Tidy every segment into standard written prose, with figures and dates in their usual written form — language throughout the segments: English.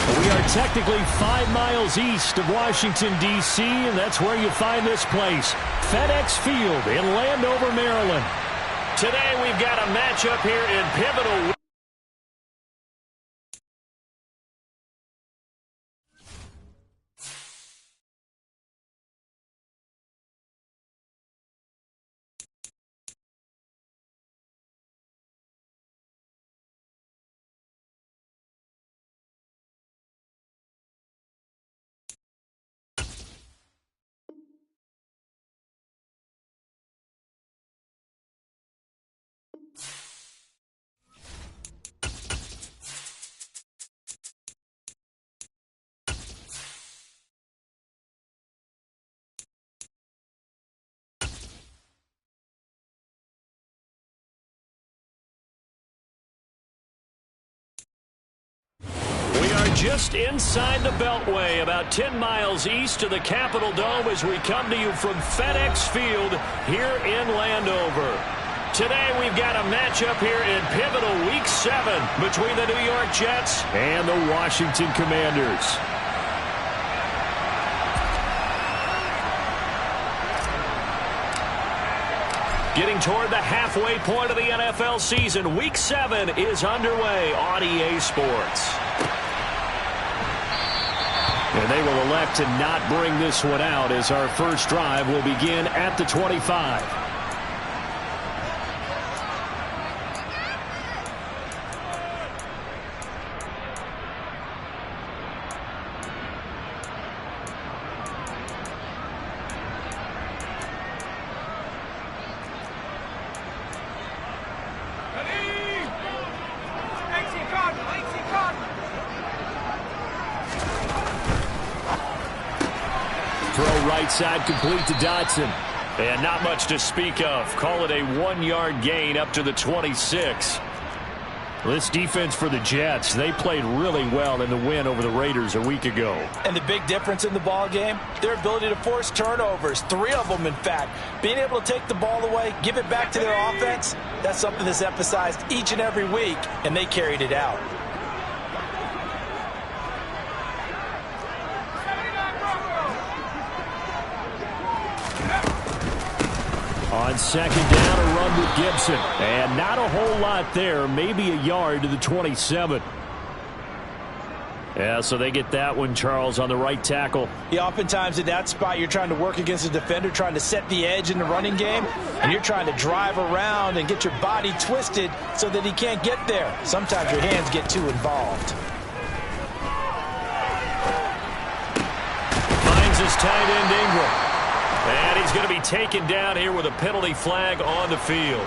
We are technically 5 miles east of Washington, D.C., and that's where you find this place, FedEx Field in Landover, Maryland. Today we've got a matchup here in pivotal. Just inside the Beltway, about 10 miles east of the Capitol Dome as we come to you from FedEx Field here in Landover. Today we've got a matchup here in pivotal Week 7 between the New York Jets and the Washington Commanders. Getting toward the halfway point of the NFL season, Week 7 is underway on EA Sports. And they will elect to not bring this one out as our first drive will begin at the 25. Right side complete to Dotson. And not much to speak of. Call it a 1-yard gain up to the 26. This defense for the Jets, they played really well in the win over the Raiders a week ago. And the big difference in the ball game, their ability to force turnovers, 3 of them in fact. Being able to take the ball away, give it back to their offense, that's something that's emphasized each and every week, and they carried it out. On second down, a run with Gibson. And not a whole lot there, maybe a yard to the 27. Yeah, so they get that one, Charles, on the right tackle. Yeah, oftentimes in that spot, you're trying to work against a defender, trying to set the edge in the running game, and you're trying to drive around and get your body twisted so that he can't get there. Sometimes your hands get too involved. Finds his tight end, Ingram. And he's going to be taken down here with a penalty flag on the field.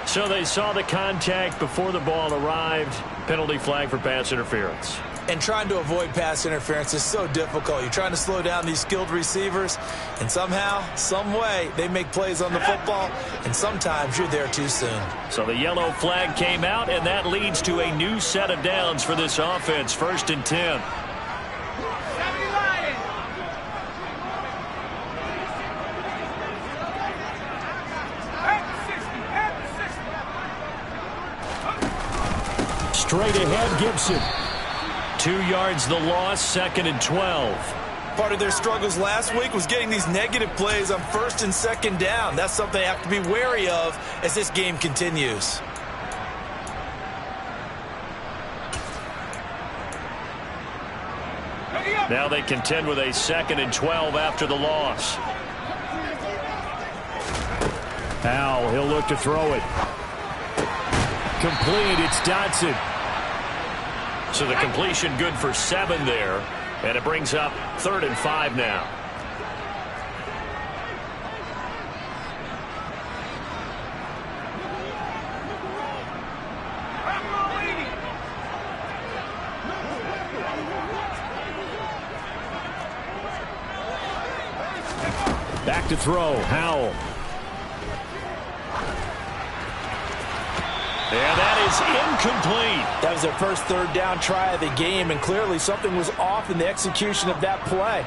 So they saw the contact before the ball arrived. Penalty flag for pass interference. And trying to avoid pass interference is so difficult. You're trying to slow down these skilled receivers, and somehow, some way, they make plays on the football, and sometimes you're there too soon. So the yellow flag came out, and that leads to a new set of downs for this offense. 1st and 10. Straight ahead, Gibson. 2 yards the loss, 2nd and 12. Part of their struggles last week was getting these negative plays on first and second down. That's something they have to be wary of as this game continues. Now they contend with a 2nd and 12 after the loss. Howell, he'll look to throw it. Complete, it's Dotson. So the completion good for 7 there, and it brings up 3rd and 5 now. Back to throw, Howell. And that is incomplete. That was their first 3rd down try of the game, and clearly something was off in the execution of that play.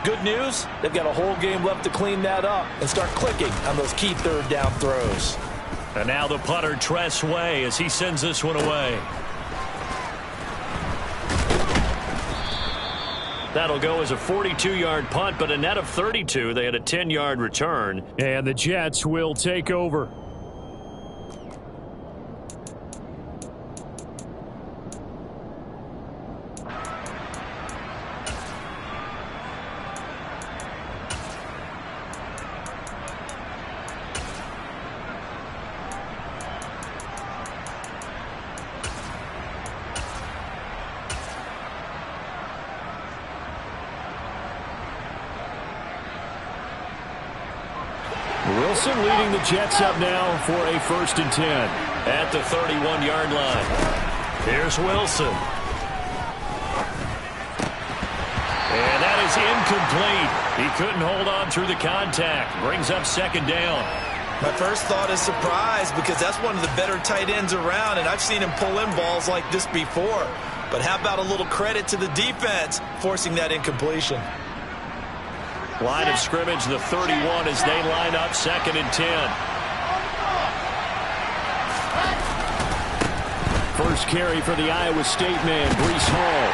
Good news, they've got a whole game left to clean that up and start clicking on those key 3rd down throws. And now the punter, Tress Way, as he sends this one away. That'll go as a 42-yard punt, but a net of 32. They had a 10-yard return, and the Jets will take over. Wilson leading the Jets up now for a 1st and 10 at the 31-yard line. Here's Wilson. And that is incomplete. He couldn't hold on through the contact. Brings up 2nd down. My first thought is surprise, because that's one of the better tight ends around, and I've seen him pull in balls like this before. But how about a little credit to the defense forcing that incompletion? Line of scrimmage, the 31, as they line up 2nd and 10. First carry for the Iowa State man, Breece Hall.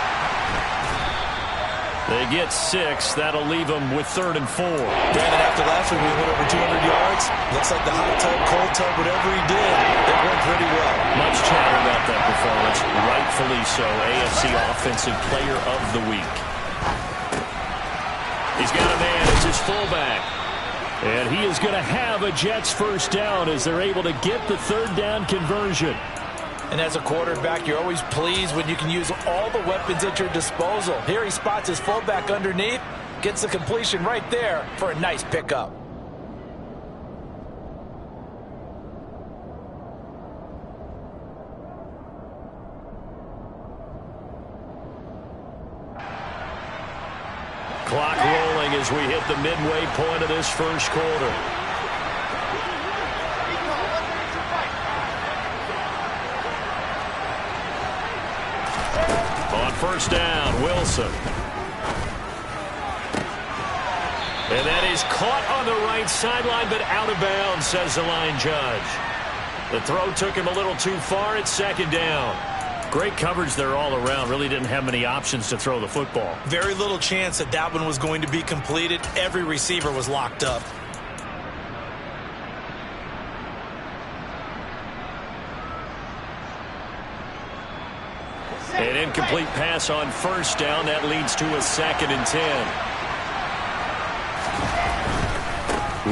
They get 6. That'll leave them with 3rd and 4. Brandon, after last week we went over 200 yards. Looks like the hot tub, cold tub, whatever he did, it went pretty well. Much chatter about that performance. Rightfully so. AFC Offensive Player of the Week. He's got a man. It's his fullback. And he is going to have a Jets 1st down as they're able to get the 3rd down conversion. And as a quarterback, you're always pleased when you can use all the weapons at your disposal. Here he spots his fullback underneath, gets the completion right there for a nice pickup. Clock rolling as we hit the midway point of this 1st quarter. On 1st down, Wilson. And that is caught on the right sideline, but out of bounds, says the line judge. The throw took him a little too far at 2nd down. Great coverage there all around. Really didn't have many options to throw the football. Very little chance that that one was going to be completed. Every receiver was locked up. An incomplete pass on 1st down. That leads to a 2nd and 10.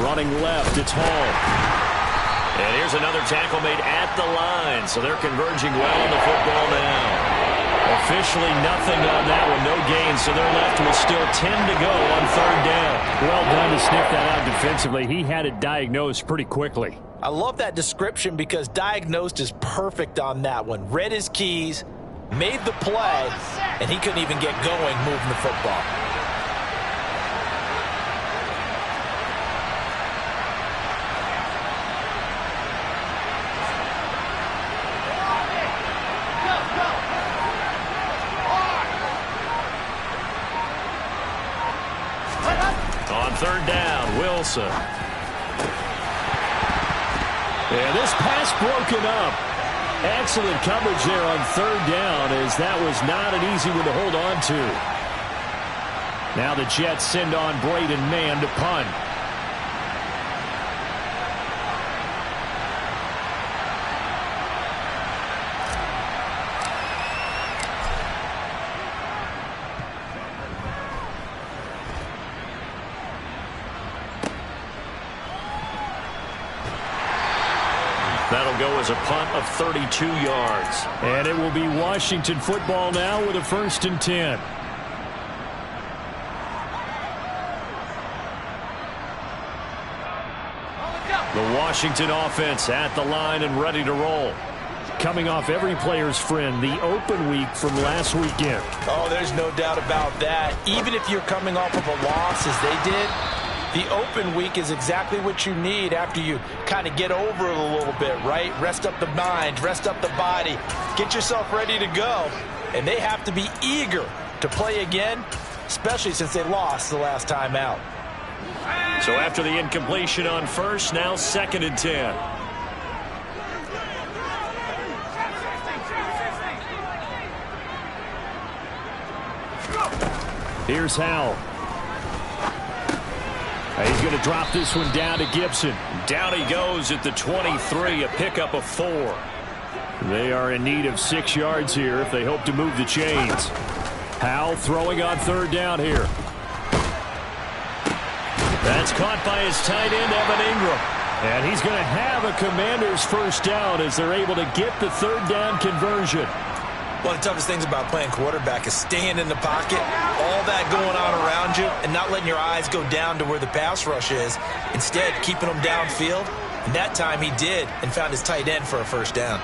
Running left, it's Hall. And here's another tackle made at the line. So they're converging well on the football now. Officially nothing on that one. No gain. So they're left with still 10 to go on 3rd down. Well done to sniff that out defensively. He had it diagnosed pretty quickly. I love that description because diagnosed is perfect on that one. Read his keys, made the play, and he couldn't even get going moving the football. On 3rd down, Wilson. And this pass broken up. Excellent coverage there on 3rd down, as that was not an easy one to hold on to. Now the Jets send on Braden Mann to punt. That'll go as a punt of 32 yards. And it will be Washington football now with a 1st and 10. The Washington offense at the line and ready to roll. Coming off every player's friend, the open week from last weekend. Oh, there's no doubt about that. Even if you're coming off of a loss as they did, the open week is exactly what you need after you kind of get over it a little bit, right? Rest up the mind, rest up the body, get yourself ready to go. And they have to be eager to play again, especially since they lost the last time out. So after the incompletion on first, now 2nd and 10. Here's Howell. He's going to drop this one down to Gibson. Down he goes at the 23, a pickup of 4. They are in need of 6 yards here if they hope to move the chains. Howell throwing on 3rd down here. That's caught by his tight end, Evan Ingram. And he's going to have a Commander's 1st down as they're able to get the 3rd down conversion. One of the toughest things about playing quarterback is staying in the pocket, all that going on around you, and not letting your eyes go down to where the pass rush is. Instead, keeping them downfield. And that time he did and found his tight end for a 1st down.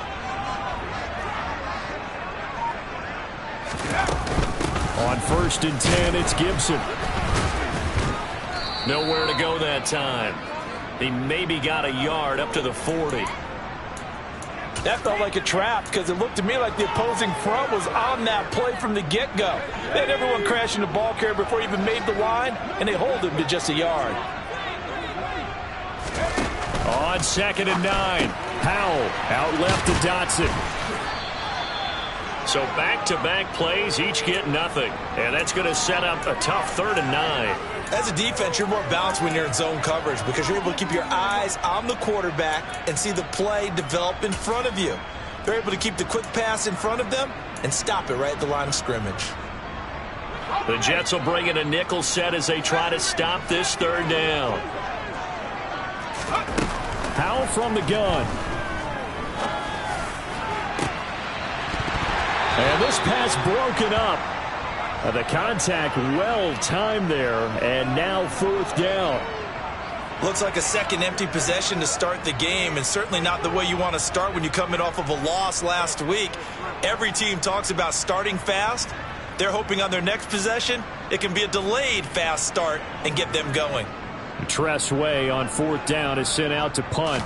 On 1st and 10, it's Gibson. Nowhere to go that time. He maybe got a yard up to the 40. That felt like a trap because it looked to me like the opposing front was on that play from the get-go. They had everyone crashing the ball carrier before he even made the line, and they hold him to just a yard. On 2nd and 9, Howell out left to Dotson. So back-to-back plays, each get nothing. And that's going to set up a tough 3rd and 9. As a defense, you're more balanced when you're in zone coverage because you're able to keep your eyes on the quarterback and see the play develop in front of you. They're able to keep the quick pass in front of them and stop it right at the line of scrimmage. The Jets will bring in a nickel set as they try to stop this 3rd down. Howell from the gun. And this pass broken up. The contact well timed there, and now 4th down. Looks like a second empty possession to start the game, and certainly not the way you want to start when you're coming off of a loss last week. Every team talks about starting fast. They're hoping on their next possession, it can be a delayed fast start and get them going. Tress Way on 4th down is sent out to punt.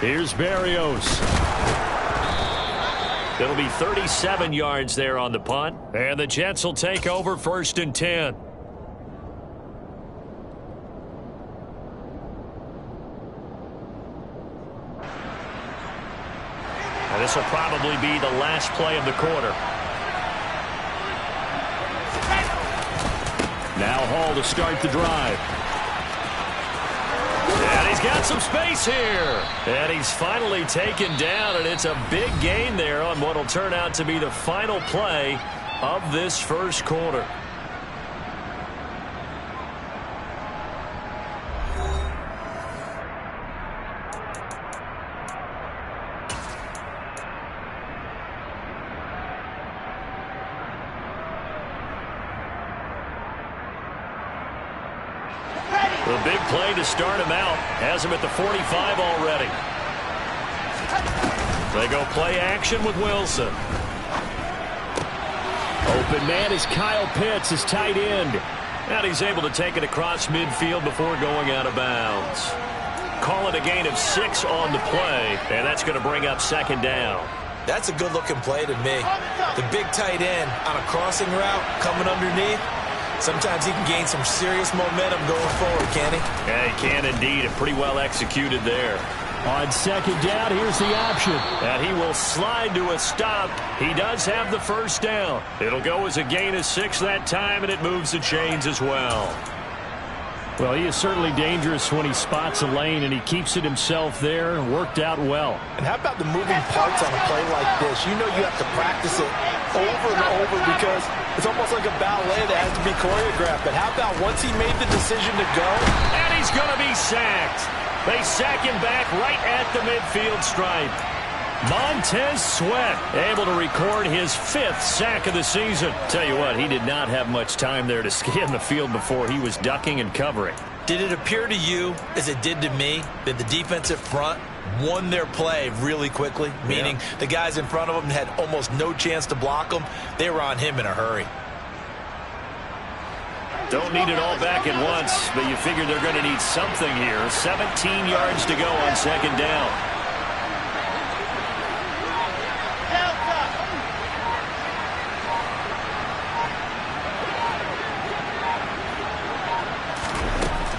Here's Berrios. It'll be 37 yards there on the punt. And the Jets will take over 1st and 10. And this will probably be the last play of the quarter. Now Hall to start the drive. And he's got some space here. And he's finally taken down, and it's a big gain there on what will turn out to be the final play of this 1st quarter. The big play to start him out. Has him at the 45 already. They go play action with Wilson. Open man is Kyle Pitts, his tight end. And he's able to take it across midfield before going out of bounds. Call it a gain of 6 on the play, and that's going to bring up 2nd down. That's a good-looking play to me. The big tight end on a crossing route coming underneath. Sometimes he can gain some serious momentum going forward, can he? Yeah, he can indeed, and pretty well executed there. On second down, here's the option. And he will slide to a stop. He does have the first down. It'll go as a gain of 6 that time, and it moves the chains as well. Well, he is certainly dangerous when he spots a lane, and he keeps it himself there. Worked out well. And how about the moving parts on a play like this? You know you have to practice it over and over because it's almost like a ballet that has to be choreographed. But how about once he made the decision to go? And he's going to be sacked. They sack him back right at the midfield stripe. Montez Sweat able to record his 5th sack of the season. Tell you what, he did not have much time there to scan the field before he was ducking and covering. Did it appear to you, as it did to me, that the defensive front won their play really quickly? Meaning the guys in front of them had almost no chance to block them. They were on him in a hurry. Don't need it all back at once, but you figure they're going to need something here. 17 yards to go on second down.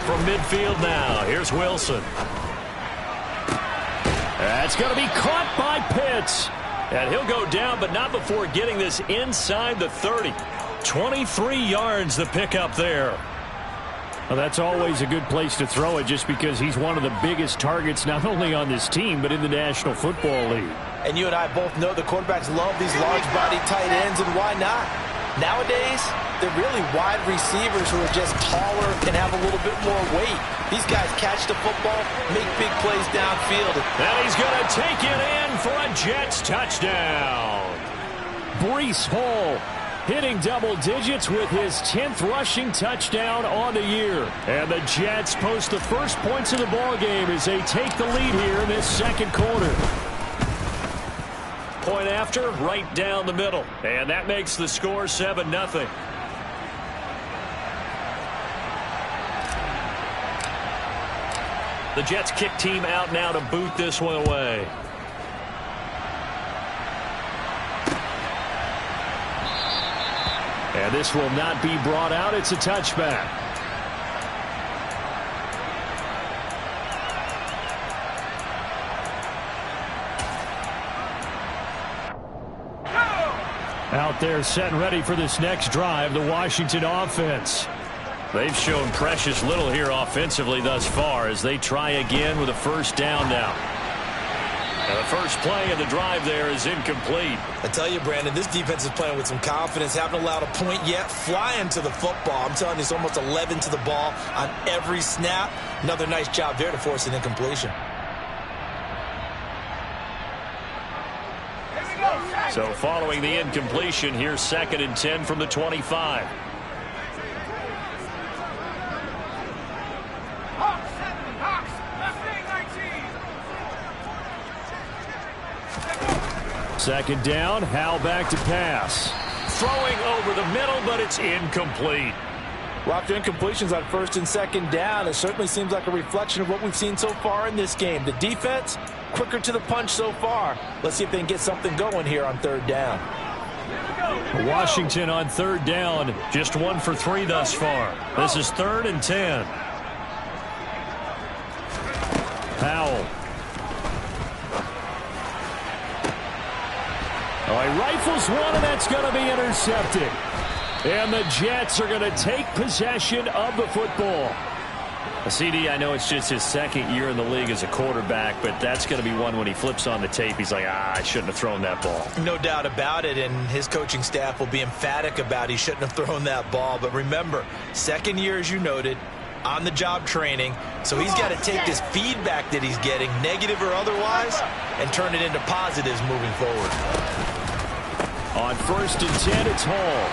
From midfield now, here's Wilson. That's going to be caught by Pitts. And he'll go down, but not before getting this inside the 30. 23 yards the pickup there. Well, that's always a good place to throw it just because he's one of the biggest targets not only on this team but in the National Football League. And you and I both know the quarterbacks love these large-body tight ends, and why not? Nowadays, they're really wide receivers who are just taller and have a little bit more weight. These guys catch the football, make big plays downfield. And he's going to take it in for a Jets touchdown. Breece Hall hitting double digits with his 10th rushing touchdown on the year. And the Jets post the first points of the ball game as they take the lead here in this second quarter. Point after, right down the middle. And that makes the score 7-0. The Jets kick team out now to boot this one away. And this will not be brought out. It's a touchback. Out there set and ready for this next drive, the Washington offense. They've shown precious little here offensively thus far as they try again with a first down now. And the first play of the drive there is incomplete. I tell you, Brandon, this defense is playing with some confidence. Haven't allowed a point yet. Flying to the football. I'm telling you, it's almost 11 to the ball on every snap. Another nice job there to force an incompletion. So following the incompletion, here's 2nd and 10 from the 25. Second down, Hal back to pass. Throwing over the middle, but it's incomplete. Well, after incompletions on 1st and 2nd down, it certainly seems like a reflection of what we've seen so far in this game. The defense, quicker to the punch so far. Let's see if they can get something going here on 3rd down. Washington on 3rd down, just 1 for 3 thus far. This is 3rd and 10. Powell. Oh, he rifles one, and that's going to be intercepted. And the Jets are going to take possession of the football. CD, I know it's just his 2nd year in the league as a quarterback, but that's going to be one when he flips on the tape. He's like, I shouldn't have thrown that ball. No doubt about it, and his coaching staff will be emphatic about he shouldn't have thrown that ball. But remember, 2nd year, as you noted, on-the-job training, so he's got to take this feedback that he's getting, negative or otherwise, and turn it into positives moving forward. On 1st and 10, it's Hall.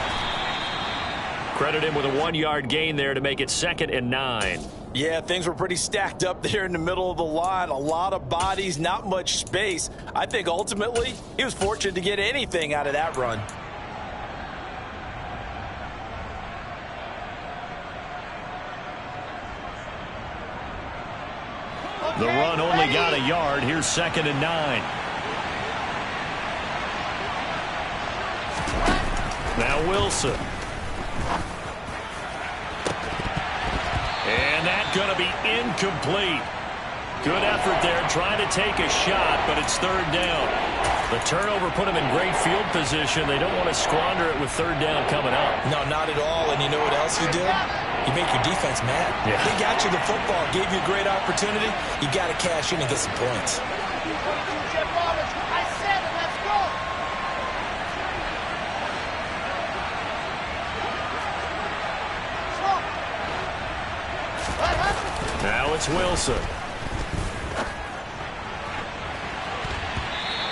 Credit him with a 1-yard gain there to make it 2nd and 9. Yeah, things were pretty stacked up there in the middle of the line. A lot of bodies, not much space. I think ultimately he was fortunate to get anything out of that run. The run only got a yard. Here's 2nd and 9. Now Wilson. And that's going to be incomplete. Good effort there, trying to take a shot, but it's third down. The turnover put them in great field position. They don't want to squander it with third down coming up. No, not at all. And you know what else you do? You make your defense mad. Yeah. They got you the football, gave you a great opportunity. You got to cash in and get some points. Now it's Wilson.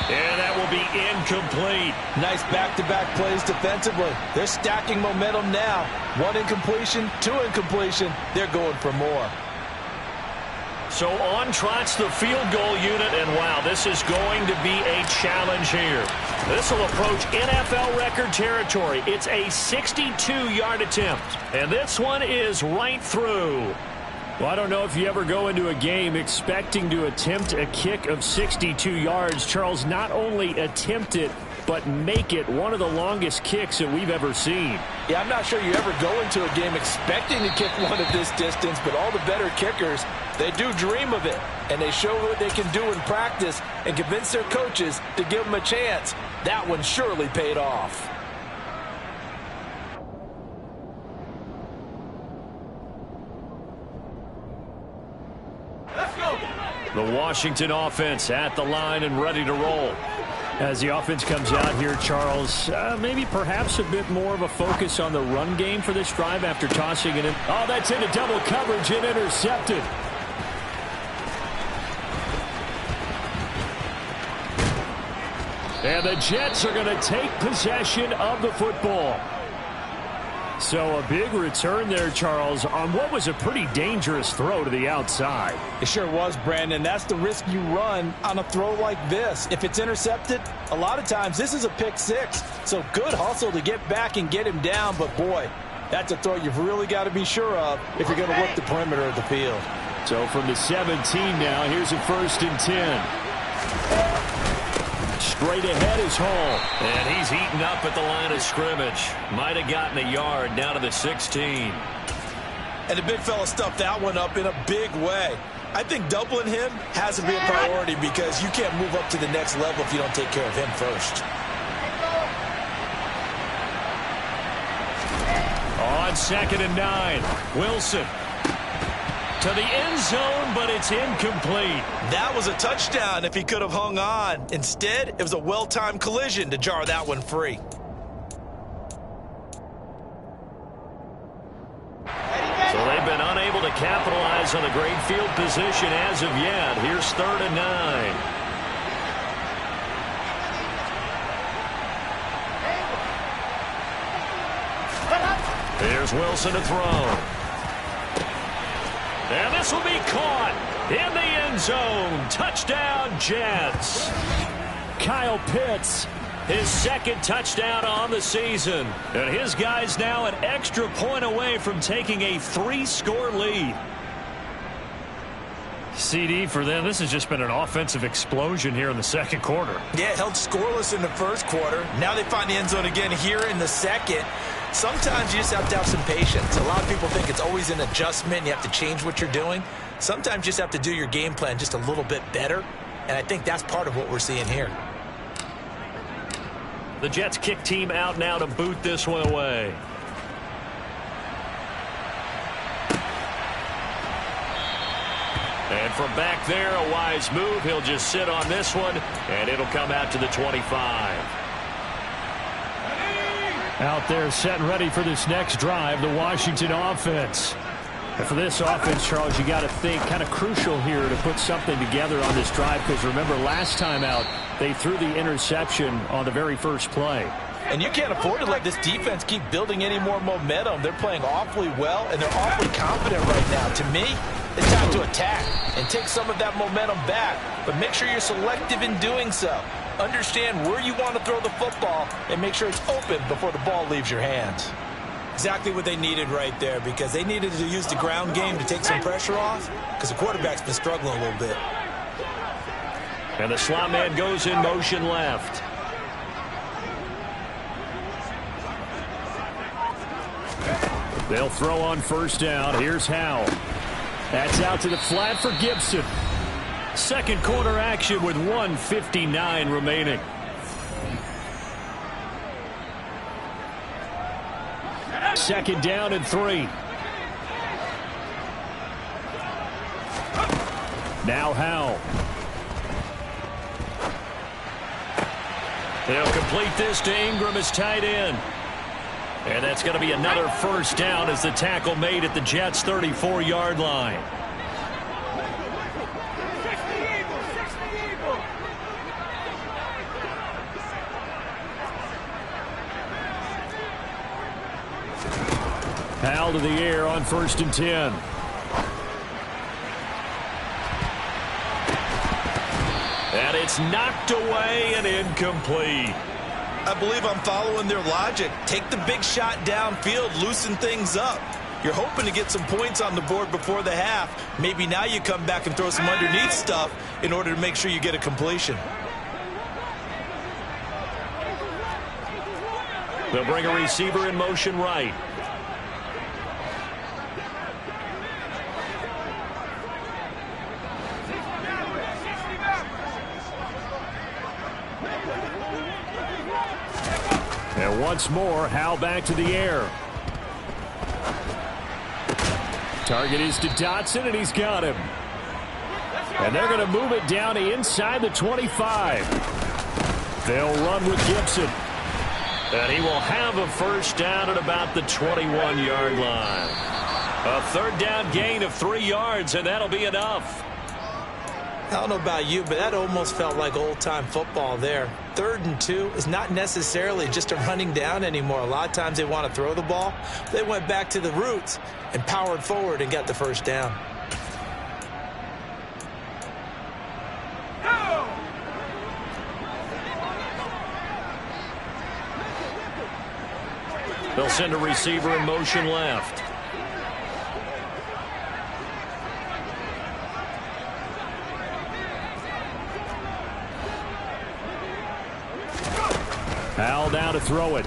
And that will be incomplete. Nice back-to-back plays defensively. They're stacking momentum now. 1 incompletion, 2 incompletion. They're going for more. So on trots the field goal unit, and wow, this is going to be a challenge here. This will approach NFL record territory. It's a 62-yard attempt, and this one is right through. Well, I don't know if you ever go into a game expecting to attempt a kick of 62 yards. Charles, not only attempt it, but make it one of the longest kicks that we've ever seen. Yeah, I'm not sure you ever go into a game expecting to kick one of this distance, but all the better kickers, they do dream of it, and they show what they can do in practice and convince their coaches to give them a chance. That one surely paid off. The Washington offense at the line and ready to roll. As the offense comes out here, Charles, maybe perhaps a bit more of a focus on the run game for this drive after tossing it in. Oh, that's into double coverage and intercepted. And the Jets are going to take possession of the football. So a big return there, Charles, on what was a pretty dangerous throw to the outside. It sure was, Brandon. That's the risk you run on a throw like this. If it's intercepted, a lot of times this is a pick six. So good hustle to get back and get him down. But, boy, that's a throw you've really got to be sure of if you're going to work the perimeter of the field. So from the 17 now, here's a 1st and 10. Straight ahead is Hall. And he's eaten up at the line of scrimmage. Might have gotten a yard down to the 16. And the big fella stuffed that one up in a big way. I think doubling him has to be a priority because you can't move up to the next level if you don't take care of him first. On 2nd and 9, Wilson to the end zone, but it's incomplete. That was a touchdown if he could have hung on. Instead, it was a well-timed collision to jar that one free. So they've been unable to capitalize on a great field position as of yet. Here's 3rd and 9. Here's Wilson to throw. And this will be caught in the end zone. Touchdown, Jets. Kyle Pitts, his 2nd touchdown on the season. And his guys now an extra point away from taking a 3-score lead. CD for them. This has just been an offensive explosion here in the 2nd quarter. Yeah, held scoreless in the 1st quarter. Now they find the end zone again here in the 2nd. Sometimes you just have to have some patience. A lot of people think it's always an adjustment. You have to change what you're doing. Sometimes you just have to do your game plan just a little bit better. And I think that's part of what we're seeing here. The Jets kick team out now to boot this one away. And from back there, a wise move. He'll just sit on this one, and it'll come out to the 25. Out there set and ready for this next drive, the Washington offense. And for this offense, Charles, you got to think kind of crucial here to put something together on this drive because remember last time out, they threw the interception on the very first play. And you can't afford to let this defense keep building any more momentum. They're playing awfully well, and they're awfully confident right now. To me, it's time to attack and take some of that momentum back. But make sure you're selective in doing so. Understand where you want to throw the football and make sure it's open before the ball leaves your hands. Exactly what they needed right there because they needed to use the ground game to take some pressure off because the quarterback's been struggling a little bit. And the slot man goes in motion left. They'll throw on 1st down. Here's Howell. That's out to the flat for Gibson. Second quarter action with 1:59 remaining. Second down and 3. Now Howell. They'll complete this to Ingram as tight end. And that's going to be another first down as the tackle made at the Jets' 34-yard line. Howell to the air on 1st and 10. And it's knocked away and incomplete. I believe I'm following their logic. Take the big shot downfield, loosen things up. You're hoping to get some points on the board before the half. Maybe now you come back and throw some underneath stuff in order to make sure you get a completion. They'll bring a receiver in motion right. And once more, Howell back to the air. Target is to Dotson, and he's got him. And they're going to move it down to inside the 25. They'll run with Gibson. And he will have a first down at about the 21-yard line. A third down gain of 3 yards, and that'll be enough. I don't know about you, but that almost felt like old-time football there. 3rd and 2 is not necessarily just a running down anymore. A lot of times they want to throw the ball. They went back to the roots and powered forward and got the first down. They'll send a receiver in motion left. Howell now to throw it.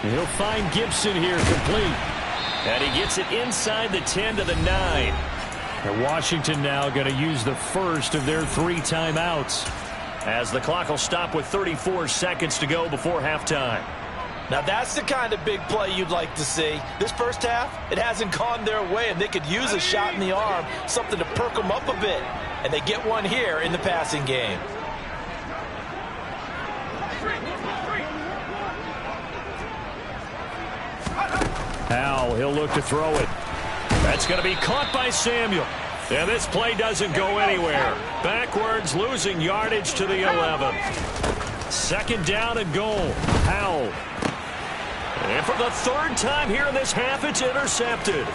He'll find Gibson here complete. And he gets it inside the 10 to the 9. And Washington now going to use the first of their 3 timeouts. As the clock will stop with 34 seconds to go before halftime. Now that's the kind of big play you'd like to see. This first half, it hasn't gone their way, and they could use a shot in the arm, something to perk them up a bit. And they get one here in the passing game. Howell, he'll look to throw it. That's going to be caught by Samuel. And this play doesn't go anywhere. Backwards, losing yardage to the 11. Second down and goal. Howell. And for the 3rd time here in this half, it's intercepted.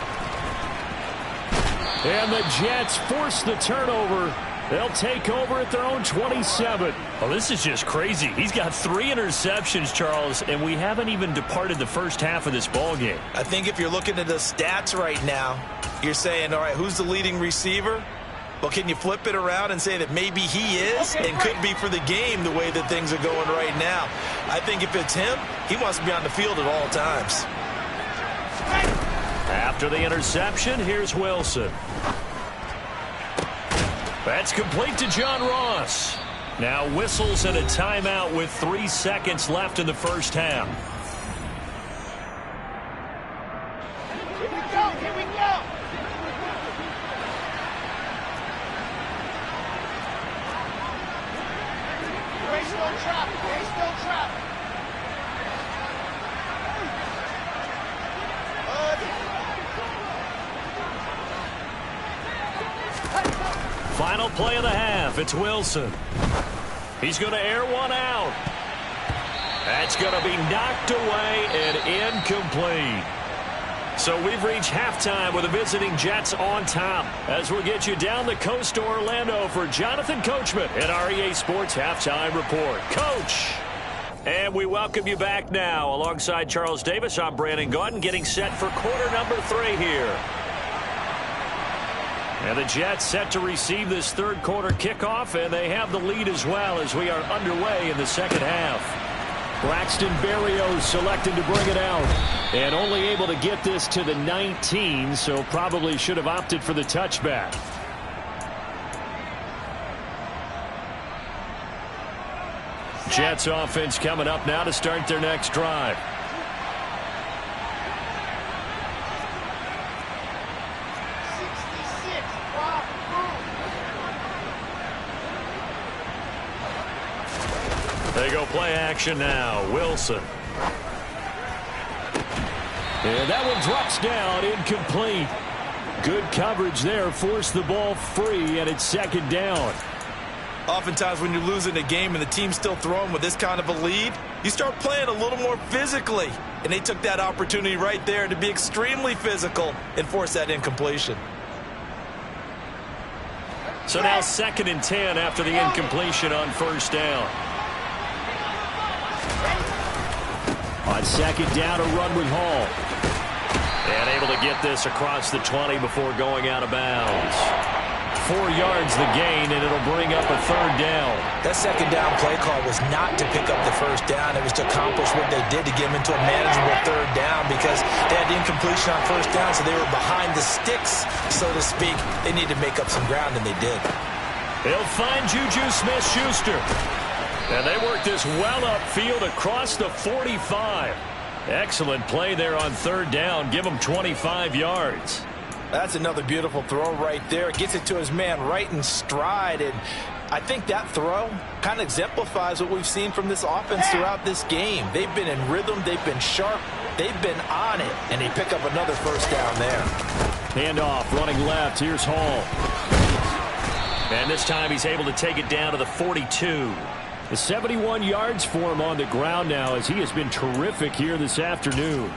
And the Jets force the turnover. They'll take over at their own 27. Well, this is just crazy. He's got 3 interceptions, Charles, and we haven't even departed the first half of this ball game. I think if you're looking at the stats right now, you're saying, all right, who's the leading receiver? Well, can you flip it around and say that maybe he is and could be for the game the way that things are going right now? I think if it's him, he wants to be on the field at all times. After the interception, here's Wilson. That's complete to John Ross. Now whistles and a timeout with 3 seconds left in the first half. Here we go, here we go. Waste no traffic, waste no traffic. Final play of the half. It's Wilson. He's going to air one out. That's going to be knocked away and incomplete. So we've reached halftime with the visiting Jets on top. As we'll get you down the coast to Orlando for Jonathan Coachman at REA Sports Halftime Report. Coach! And we welcome you back now. Alongside Charles Davis, I'm Brandon Gaudin, getting set for quarter number 3 here. And the Jets set to receive this third quarter kickoff, and they have the lead as well as we are underway in the second half. Braxton Berrios selected to bring it out. And only able to get this to the 19, so probably should have opted for the touchback. Jets offense coming up now to start their next drive. They go play action now. Wilson. And that one drops down, incomplete. Good coverage there, forced the ball free, and it's second down. Oftentimes when you're losing a game and the team's still throwing with this kind of a lead, you start playing a little more physically. And they took that opportunity right there to be extremely physical and force that incompletion. So now 2nd and 10 after the incompletion on first down. On second down, a run with Hall. And able to get this across the 20 before going out of bounds. 4 yards the gain, and it'll bring up a 3rd down. That second down play call was not to pick up the first down. It was to accomplish what they did to get them into a manageable 3rd down because they had the incompletion on first down, so they were behind the sticks, so to speak. They needed to make up some ground, and they did. They'll find Juju Smith-Schuster. And they work this well upfield across the 45. Excellent play there on 3rd down. Give them 25 yards. That's another beautiful throw right there. Gets it to his man right in stride. And I think that throw kind of exemplifies what we've seen from this offense throughout this game. They've been in rhythm. They've been sharp. They've been on it. And they pick up another first down there. Handoff, running left. Here's Hall. And this time he's able to take it down to the 42. The 71 yards for him on the ground now as he has been terrific here this afternoon.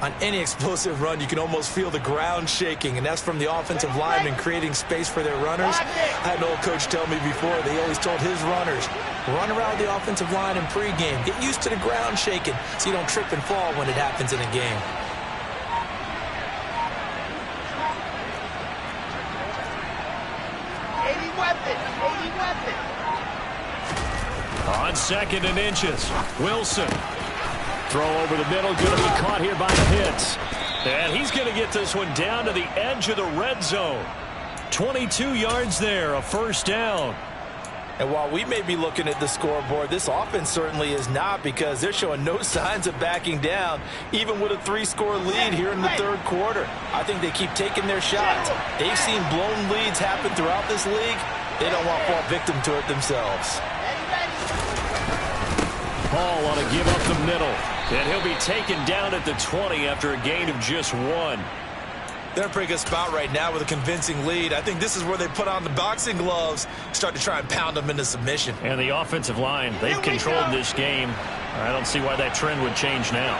On any explosive run, you can almost feel the ground shaking, and that's from the offensive linemen creating space for their runners. I had an old coach tell me before, they always told his runners, run around the offensive line in pregame. Get used to the ground shaking so you don't trip and fall when it happens in a game. On 2nd and inches, Wilson. Throw over the middle, going to be caught here by Pitts. And he's going to get this one down to the edge of the red zone. 22 yards there, a first down. And while we may be looking at the scoreboard, this offense certainly is not because they're showing no signs of backing down, even with a 3-score lead here in the 3rd quarter. I think they keep taking their shots. They've seen blown leads happen throughout this league. They don't want to fall victim to it themselves. Hall want to give up the middle. And he'll be taken down at the 20 after a gain of just 1. They're in a pretty good spot right now with a convincing lead. I think this is where they put on the boxing gloves, start to try and pound them into submission. And the offensive line, they've controlled this game. I don't see why that trend would change now.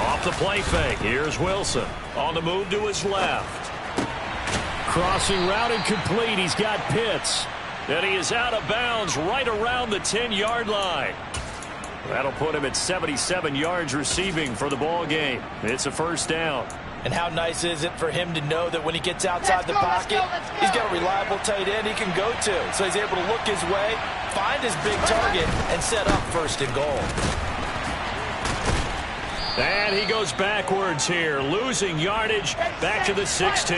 Off the play fake. Here's Wilson on the move to his left. Crossing route and complete. He's got Pitts. And he is out of bounds right around the 10-yard line. That'll put him at 77 yards receiving for the ball game. It's a first down. And how nice is it for him to know that when he gets outside the pocket, he's got a reliable tight end he can go to. So he's able to look his way, find his big target, and set up 1st and goal. And he goes backwards here, losing yardage back to the 16.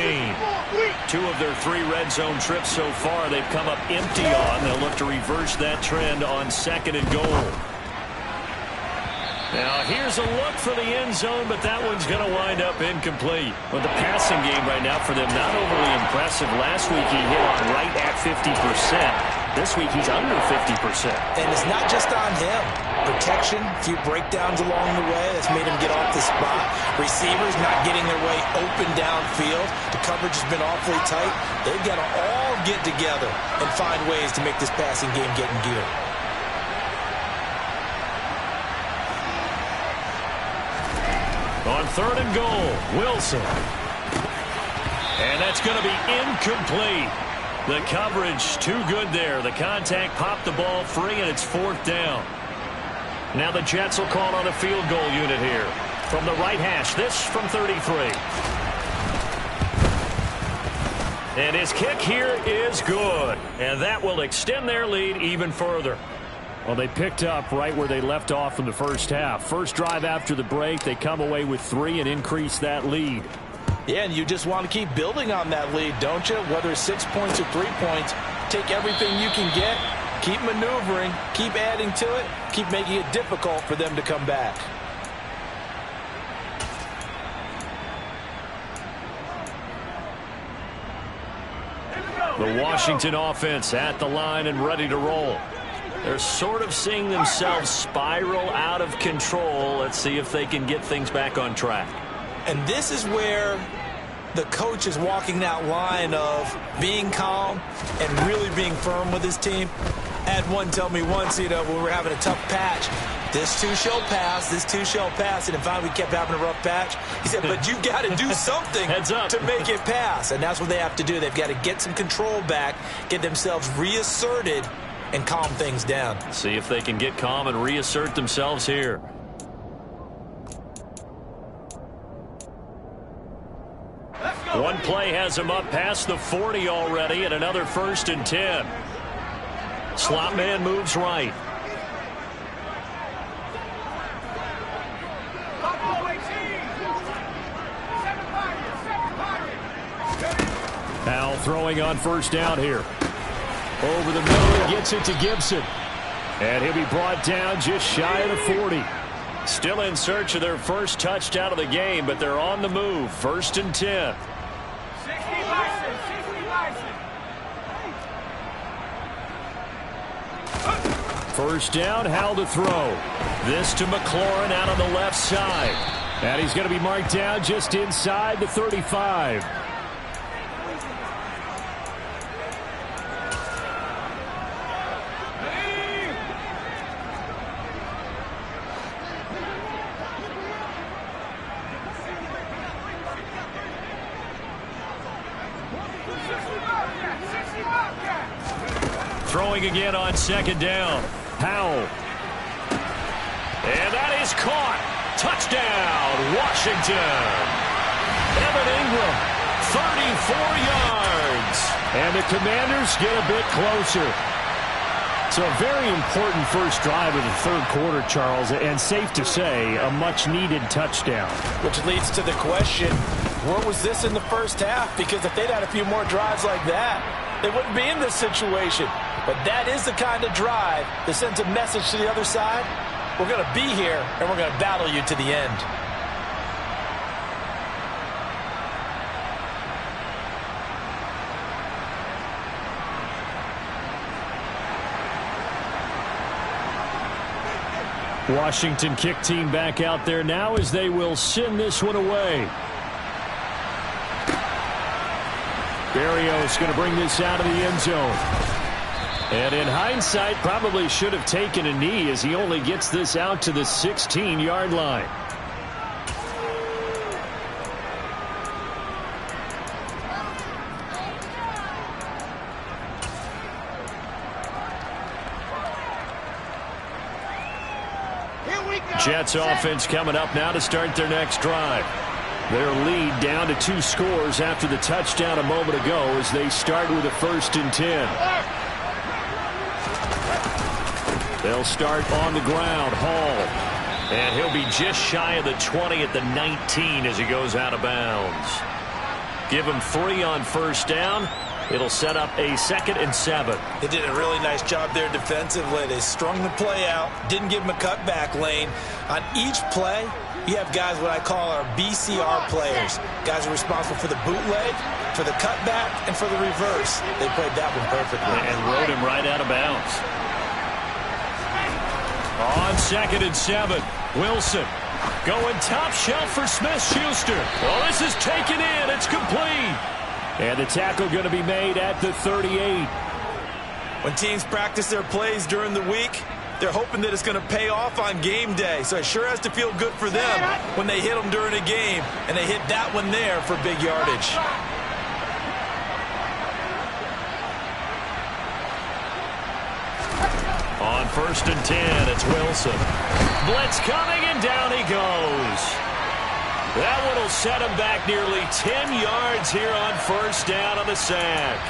2 of their 3 red zone trips so far they've come up empty on. They'll look to reverse that trend on 2nd and goal. Now here's a look for the end zone, but that one's going to wind up incomplete. Well, the passing game right now for them not overly impressive. Last week he hit on right at 50%. This week he's under 50%. And it's not just on him. Protection, a few breakdowns along the way that's made him get off the spot. Receivers not getting their way open downfield. The coverage has been awfully tight. They've got to all get together and find ways to make this passing game get in gear. On 3rd and goal, Wilson. And that's going to be incomplete. The coverage too good there. The contact popped the ball free, and it's 4th down. Now the Jets will call on a field goal unit here. From the right hash, this from 33. And his kick here is good. And that will extend their lead even further. Well, they picked up right where they left off in the first half. First drive after the break, they come away with 3 and increase that lead. Yeah, and you just want to keep building on that lead, don't you? Whether it's 6 points or 3 points, take everything you can get, keep maneuvering, keep adding to it, keep making it difficult for them to come back. The Washington offense at the line and ready to roll. They're sort of seeing themselves spiral out of control. Let's see if they can get things back on track. And this is where the coach is walking that line of being calm and really being firm with his team. I had one tell me once, when we were having a tough patch, this too shall pass, this too shall pass. And finally we kept having a rough patch. He said, but you've got to do something to make it pass. And that's what they have to do. They've got to get some control back, get themselves reasserted, and calm things down. See if they can get calm and reassert themselves here. One play has him up past the 40 already, and another 1st and 10. Slot man moves right. Powell throwing on 1st down here. Over the middle, he gets it to Gibson. And he'll be brought down just shy of the 40. Still in search of their first touchdown of the game, but they're on the move. 1st and 10. 60 license. First down, Howell to throw. This to McLaurin out on the left side. And he's going to be marked down just inside the 35. Throwing again on 2nd down. Howell. And that is caught. Touchdown, Washington. Evan Ingram, 34 yards. And the Commanders get a bit closer. So a very important first drive of the 3rd quarter, Charles, and safe to say, a much-needed touchdown. Which leads to the question, where was this in the first half? Because if they'd had a few more drives like that, they wouldn't be in this situation. But that is the kind of drive that sends a message to the other side. We're going to be here, and we're going to battle you to the end. Washington kick team back out there now as they will send this one away. Berrios going to bring this out of the end zone. And in hindsight, probably should have taken a knee as he only gets this out to the 16-yard line. Jets offense coming up now to start their next drive. Their lead down to 2 scores after the touchdown a moment ago as they start with a 1st and 10. They'll start on the ground. Hall. And he'll be just shy of the 20 at the 19 as he goes out of bounds. Give him 3 on 1st down. It'll set up a 2nd and 7. They did a really nice job there defensively. They strung the play out, didn't give him a cutback lane. On each play, you have guys what I call our BCR players. Guys are responsible for the bootleg, for the cutback, and for the reverse. They played that one perfectly. And rode him right out of bounds. On 2nd and 7, Wilson going top shelf for Smith-Schuster. Well, this is taken in. It's complete. And the tackle going to be made at the 38. When teams practice their plays during the week, they're hoping that it's going to pay off on game day. So it sure has to feel good for them when they hit them during a game. And they hit that one there for big yardage. On 1st and 10, it's Wilson. Blitz coming, and down he goes. That one will set him back nearly 10 yards here on 1st down on the sack.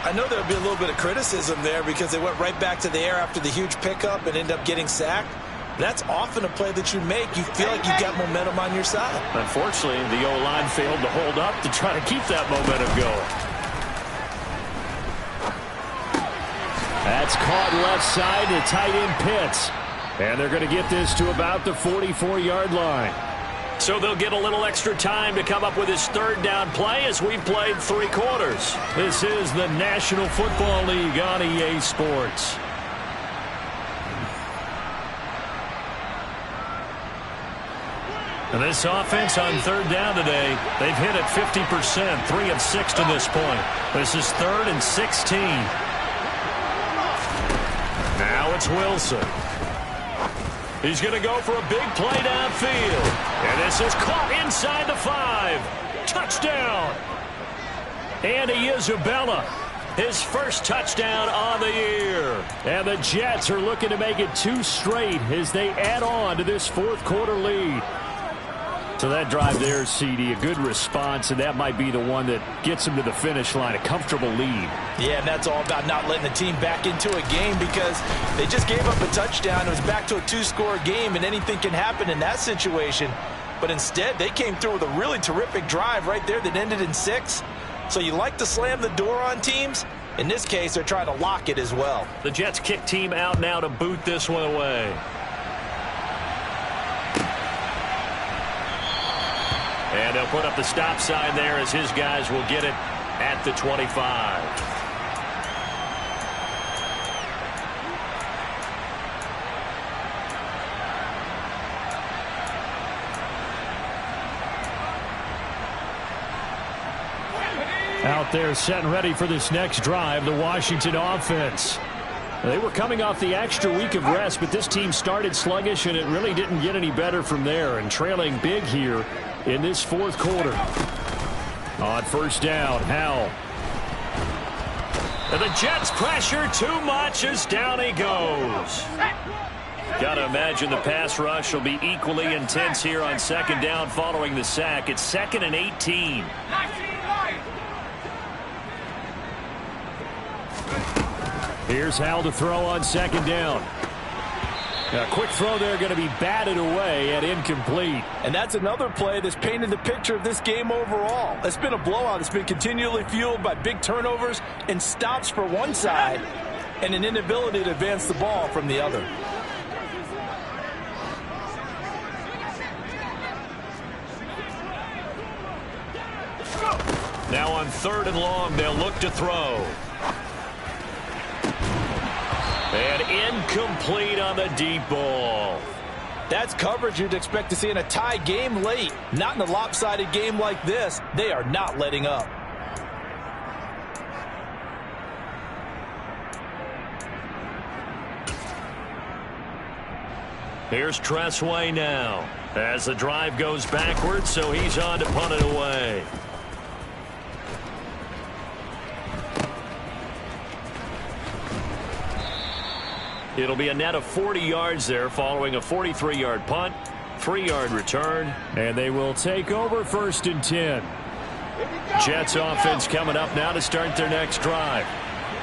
I know there'll be a little bit of criticism there because they went right back to the air after the huge pickup and ended up getting sacked. That's often a play that you make. You feel like you've got momentum on your side. Unfortunately, the O-line failed to hold up to try to keep that momentum going. That's caught left side to tight end Pitts. And they're going to get this to about the 44-yard line. So they'll get a little extra time to come up with his third down play as we've played 3 quarters. This is the National Football League on EA Sports. And this offense on third down today, they've hit it 50%, 3 of 6 to this point. This is 3rd and 16. Now it's Wilson. He's going to go for a big play downfield. And this is caught inside the 5. Touchdown. Andy Isabella, his first touchdown on the year. And the Jets are looking to make it 2 straight as they add on to this 4th quarter lead. So that drive there, CD, a good response, and that might be the one that gets them to the finish line, a comfortable lead. Yeah, and that's all about not letting the team back into a game because they just gave up a touchdown. It was back to a 2-score game, and anything can happen in that situation. But instead, they came through with a really terrific drive right there that ended in 6. So you like to slam the door on teams. In this case, they're trying to lock it as well. The Jets kick team out now to boot this one away. And they'll put up the stop sign there as his guys will get it at the 25. Out there setting ready for this next drive, the Washington offense. They were coming off the extra week of rest, but this team started sluggish, and it really didn't get any better from there. And trailing big here in this 4th quarter. On first down, Howell. And the Jets pressure too much as down he goes. Got to imagine the pass rush will be equally intense here on 2nd down following the sack. It's 2nd and 18. Here's Howell to throw on 2nd down. A quick throw there going to be batted away and incomplete. And that's another play that's painted the picture of this game overall. It's been a blowout. It's been continually fueled by big turnovers and stops for one side and an inability to advance the ball from the other. Now on 3rd and long, they'll look to throw. And incomplete on the deep ball. That's coverage you'd expect to see in a tie game late. Not in a lopsided game like this. They are not letting up. Here's Tressway now as the drive goes backwards, so he's on to punt it away. It'll be a net of 40 yards there following a 43-yard punt, 3-yard return. And they will take over 1st and 10. Jets offense coming up now to start their next drive.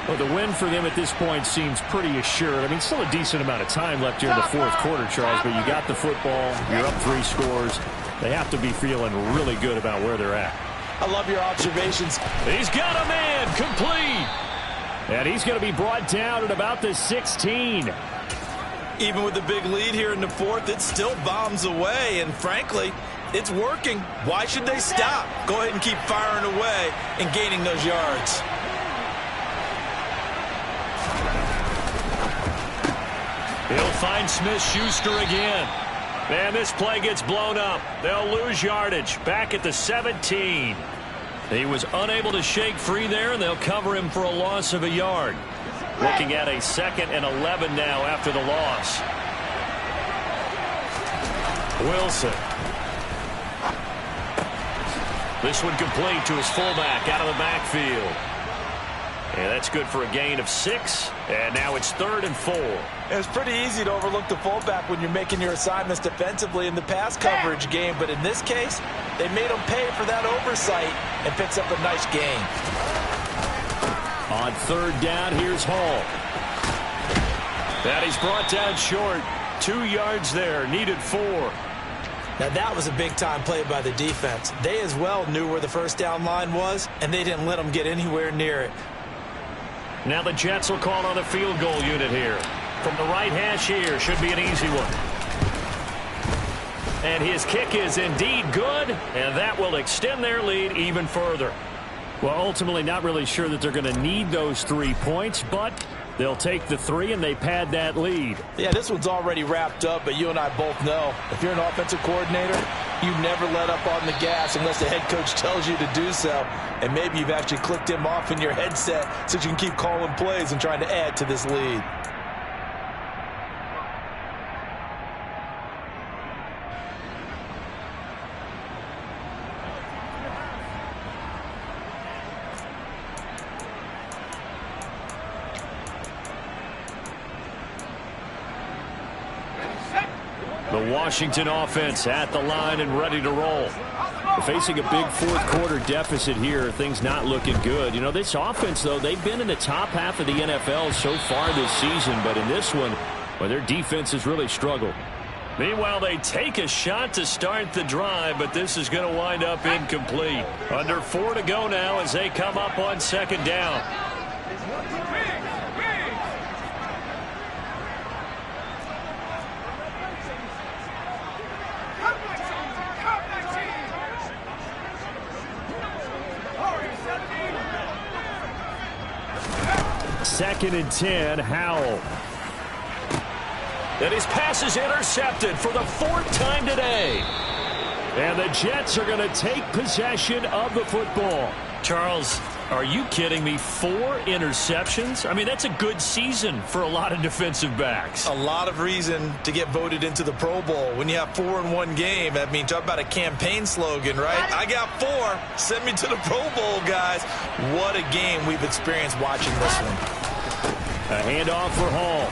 Well, the win for them at this point seems pretty assured. I mean, still a decent amount of time left here in the 4th quarter, Charles, but you got the football, you're up 3 scores. They have to be feeling really good about where they're at. I love your observations. He's got a man, complete. And he's going to be brought down at about the 16. Even with the big lead here in the 4th, it still bombs away. And frankly, it's working. Why should they stop? Go ahead and keep firing away and gaining those yards. He'll find Smith-Schuster again. Man, this play gets blown up. They'll lose yardage back at the 17. He was unable to shake free there, and they'll cover him for a loss of a yard. Looking at a 2nd and 11 now after the loss. Wilson. This one complete to his fullback out of the backfield. And that's good for a gain of 6. And now it's 3rd and 4. It's pretty easy to overlook the fullback when you're making your assignments defensively in the pass coverage game. But in this case, they made him pay for that oversight and picks up a nice gain. On 3rd down, here's Hall. That he's brought down short. 2 yards there, needed 4. Now that was a big-time play by the defense. They as well knew where the first down line was, and they didn't let them get anywhere near it. Now the Jets will call on the field goal unit here. From the right hash here, should be an easy one. And his kick is indeed good, and that will extend their lead even further. Well, ultimately not really sure that they're going to need those 3 points, but they'll take the 3 and they pad that lead. Yeah, this one's already wrapped up, but you and I both know if you're an offensive coordinator, you never let up on the gas unless the head coach tells you to do so. And maybe you've actually clicked him off in your headset so you can keep calling plays and trying to add to this lead. The Washington offense at the line and ready to roll. They're facing a big fourth-quarter deficit here. Things not looking good. You know, this offense, though, they've been in the top half of the NFL so far this season, but in this one, well, their defense has really struggled. Meanwhile, they take a shot to start the drive, but this is going to wind up incomplete. Under 4 to go now as they come up on second down. Second and 10, Howell. And his pass is intercepted for the 4th time today. And the Jets are going to take possession of the football. Charles, are you kidding me? 4 interceptions? I mean, that's a good season for a lot of defensive backs. A lot of reason to get voted into the Pro Bowl. When you have 4 in one game, I mean, talk about a campaign slogan, right? I got 4. Send me to the Pro Bowl, guys. What a game we've experienced watching this one. A handoff for Hall.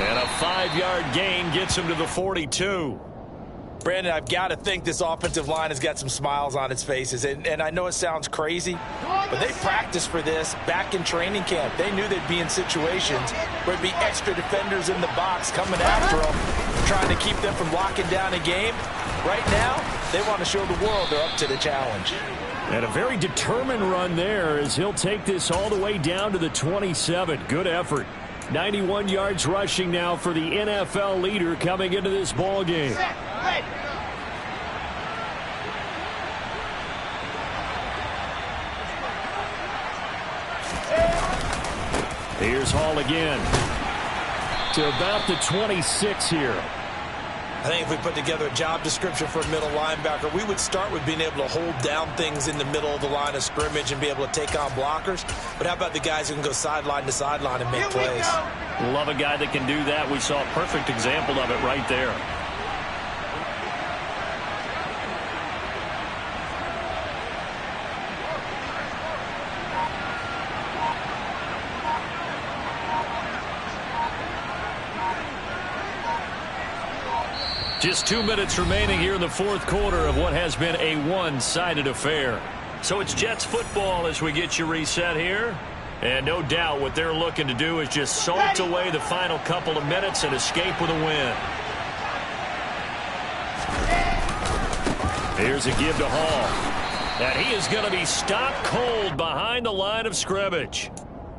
And a 5-yard gain gets him to the 42. Brandon, I've got to think this offensive line has got some smiles on its faces. And I know it sounds crazy, but they practiced for this back in training camp. They knew they'd be in situations where there'd be extra defenders in the box coming after them, trying to keep them from locking down a game. Right now, they want to show the world they're up to the challenge. And a very determined run there as he'll take this all the way down to the 27. Good effort. 91 yards rushing now for the NFL leader coming into this ball game. Here's Hall again. To about the 26 here. I think if we put together a job description for a middle linebacker, we would start with being able to hold down things in the middle of the line of scrimmage and be able to take on blockers. But how about the guys who can go sideline to sideline and make plays? Love a guy that can do that. We saw a perfect example of it right there. Just 2 minutes remaining here in the 4th quarter of what has been a one-sided affair. So it's Jets football as we get you reset here. And no doubt what they're looking to do is just salt away the final couple of minutes and escape with a win. Here's a give to Hall. And he is going to be stopped cold behind the line of scrimmage.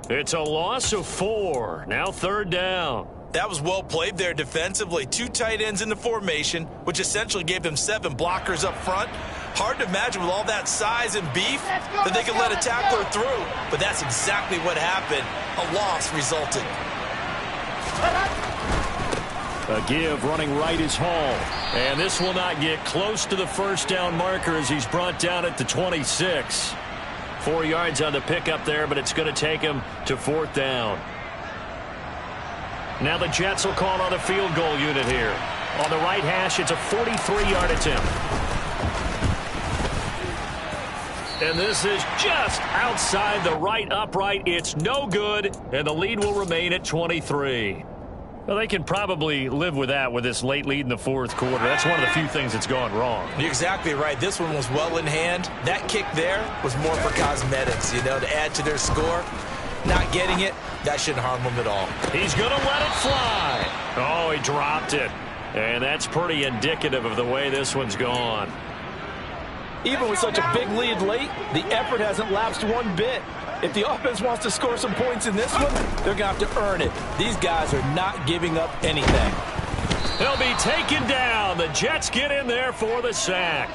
It's a loss of 4. Now 3rd down. That was well played there defensively. 2 tight ends in the formation, which essentially gave them 7 blockers up front. Hard to imagine with all that size and beef that they could let a tackler through. But that's exactly what happened. A loss resulted. A give running right is Hall. And this will not get close to the first down marker as he's brought down at the 26. 4 yards on the pickup there, but it's going to take him to 4th down. Now the Jets will call on the field goal unit here. On the right hash, it's a 43-yard attempt. And this is just outside the right upright. It's no good, and the lead will remain at 23. Well, they can probably live with that with this late lead in the 4th quarter. That's one of the few things that's gone wrong. You're exactly right. This one was well in hand. That kick there was more for cosmetics, you know, to add to their score. Not getting it, that shouldn't harm them at all. He's going to let it fly. Oh, he dropped it. And that's pretty indicative of the way this one's gone. Even with such a big lead late, the effort hasn't lapsed one bit. If the offense wants to score some points in this one, they're going to have to earn it. These guys are not giving up anything. He'll be taken down. The Jets get in there for the sack.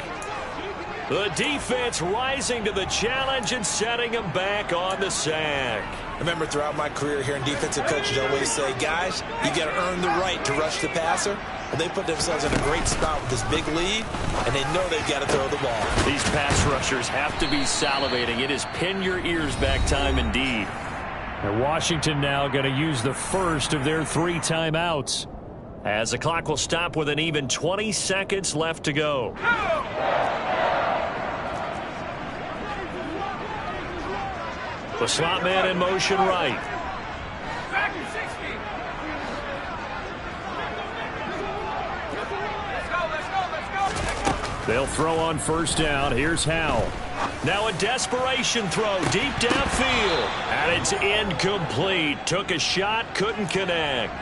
The defense rising to the challenge and setting them back on the sack. Remember, throughout my career here in defensive coaches, I always say, guys, you got to earn the right to rush the passer. And they put themselves in a great spot with this big lead, and they know they've got to throw the ball. These pass rushers have to be salivating. It is pin your ears back time indeed. And Washington now going to use the first of their 3 timeouts. As the clock will stop with an even 20 seconds left to go. The slot man in motion right. They'll throw on first down. Here's Howell. Now a desperation throw deep downfield. And it's incomplete. Took a shot, couldn't connect.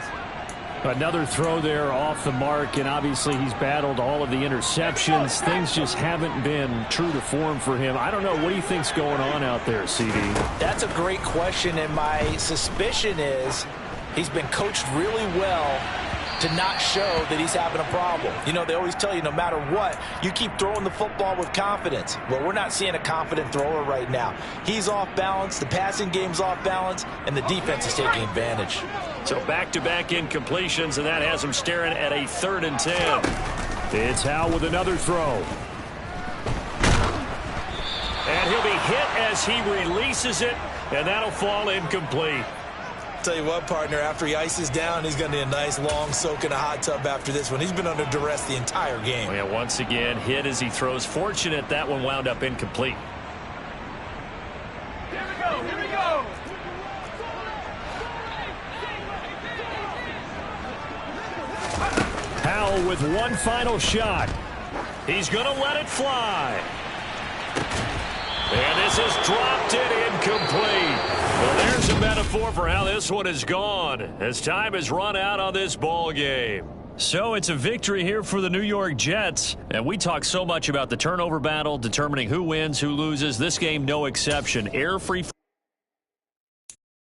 Another throw there off the mark, and obviously he's battled all of the interceptions. Things just haven't been true to form for him. I don't know. What do you think's going on out there, CD? That's a great question, and my suspicion is he's been coached really well to not show that he's having a problem. You know, they always tell you no matter what, you keep throwing the football with confidence. Well, we're not seeing a confident thrower right now. He's off balance, the passing game's off balance, and the defense is taking advantage. So back-to-back incompletions, and that has him staring at a 3rd and 10. It's Howell with another throw. And he'll be hit as he releases it, and that'll fall incomplete. Tell you what, partner, after he ices down, he's going to need a nice long soak in a hot tub after this one. He's been under duress the entire game. Yeah, once again, hit as he throws. Fortunate that one wound up incomplete. Here we go, here we go. Howell with one final shot. He's going to let it fly. And this is dropped it incomplete. Well, there's a metaphor for how this one is gone as time has run out on this ball game. So it's a victory here for the New York Jets. And we talk so much about the turnover battle, determining who wins, who loses. This game, no exception. Error-free.